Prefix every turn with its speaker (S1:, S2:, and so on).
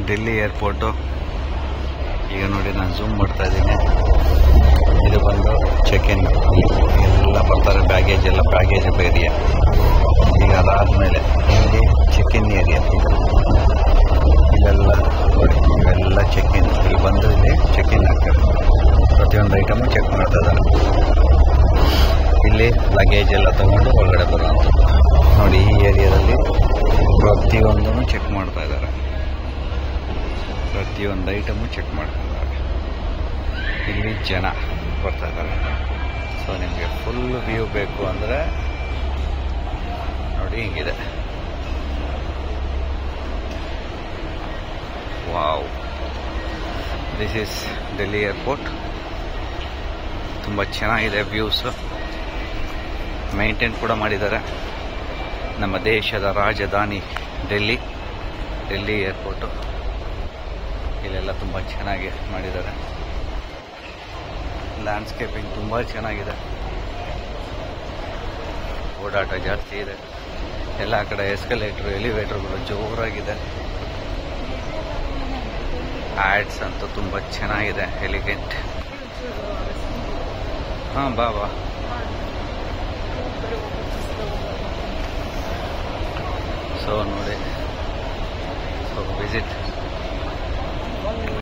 S1: Delhi airport. ಈಗ ನೋಡಿ ನಾನು ಝೂಮ್ ಮಾಡ್ತಾ ಇದ್ದೀನಿ. ಇದು ಬಂದು ಚೆಕ್ ಇನ್, ಎಲ್ಲ ಬರ್ತಾರೆ ಬ್ಯಾಗೇಜ್ ಏರಿಯಾ. ಈಗ ಅದಾದಮೇಲೆ ಇಲ್ಲಿ ಚೆಕ್ ಇನ್ ಏರಿಯಾ. ಇಲ್ಲೆಲ್ಲ ನೋಡಿ, ಇವೆಲ್ಲ ಚೆಕ್ ಇನ್. ಇಲ್ಲಿ ಬಂದು ಇಲ್ಲಿ ಚೆಕ್ ಇನ್ ಆಗ್ತದೆ. ಪ್ರತಿಯೊಂದು ಐಟಮು ಚೆಕ್ ಮಾಡ್ತಾ ಇದ್ದಾರೆ. ಇಲ್ಲಿ ಲಗೇಜ್ ಎಲ್ಲ ತೊಗೊಂಡು ಒಳಗಡೆ ಬರೋದು ನೋಡಿ. ಈ ಏರಿಯಾದಲ್ಲಿ ಪ್ರತಿಯೊಂದನ್ನು ಚೆಕ್ ಮಾಡ್ತಾ ಇದ್ದಾರೆ. ಪ್ರತಿಯೊಂದು ಐಟಮು ಚೆಕ್ ಮಾಡ್ತಾ ಇದ್ದಾರೆ. ಇಲ್ಲಿ ಜನ ಬರ್ತಾ ಇದ್ದಾರೆ. ಸೊ ನಿಮಗೆ ಫುಲ್ ವ್ಯೂ ಬೇಕು ಅಂದರೆ ನೋಡಿ ಹಿಂಗಿದೆ. Wow, this is Delhi airport. ತುಂಬ ಚೆನ್ನಾಗಿದೆ ವ್ಯೂಸು. ಮೇಂಟೈನ್ ಕೂಡ ಮಾಡಿದ್ದಾರೆ. ನಮ್ಮ ದೇಶದ ರಾಜಧಾನಿ ಡೆಲ್ಲಿ ಏರ್ಪೋರ್ಟು. ಇಲ್ಲೆಲ್ಲ ತುಂಬ ಚೆನ್ನಾಗಿ ಮಾಡಿದ್ದಾರೆ. ಲ್ಯಾಂಡ್ಸ್ಕೇಪಿಂಗ್ ತುಂಬ ಚೆನ್ನಾಗಿದೆ. ಓಡಾಟ ಜಾಸ್ತಿ ಇದೆ. ಎಲ್ಲ ಕಡೆ ಎಸ್ಕಲೇಟ್ರು, ಎಲಿವೇಟ್ರುಗಳು ಜೋರಾಗಿದೆ. ಆ್ಯಡ್ಸ್ ಅಂತೂ ತುಂಬ ಚೆನ್ನಾಗಿದೆ, ಎಲಿಗೆಂಟ್. ಹಾಂ, ಬಾ. ಸೊ ನೋಡಿ, ಸೊ ವಿಸಿಟ್